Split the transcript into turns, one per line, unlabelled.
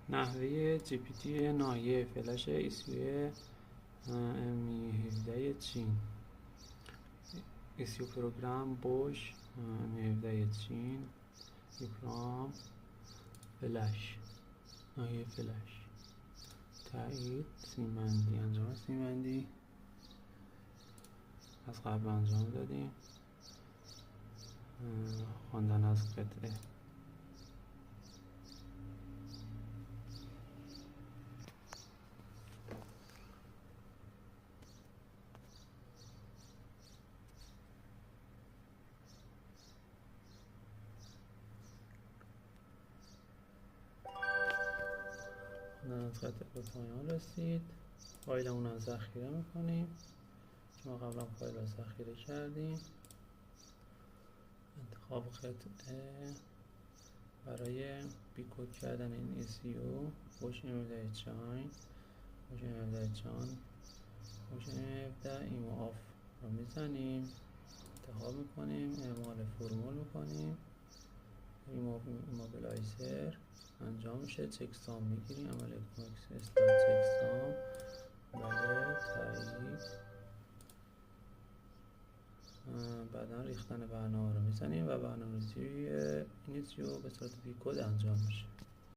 نحوه GPT نایه فلش ECU M17 چین. ECU پروگرام بوش M17 چین. ایپرام فلش نایه فلش. تایید سیمبندی، انجام سیمبندی از قبل انجام دادیم. خواندن از قطعه. از قطعه به پایان رسید. فایلمون رو ذخیره میکنیم چون ما قبلا فایل رو ذخیره کردیم. انتخاب قطعه برای بیکود کردن این ECU بوش M17 چین، بوش M17 چین، بوش M17 ایمو آف رو میزنیم، انتخاب میکنیم، اعمال فرمول میکنیم، ایموبیلایزر انجام میشه، چکسام میگیریم، عمل اسلاید چکسام، بله تایید. بعدا ریختن برنامه رو میزنیم و برنامه‌ریزی این ECU به صورت بیکد انجام میشه.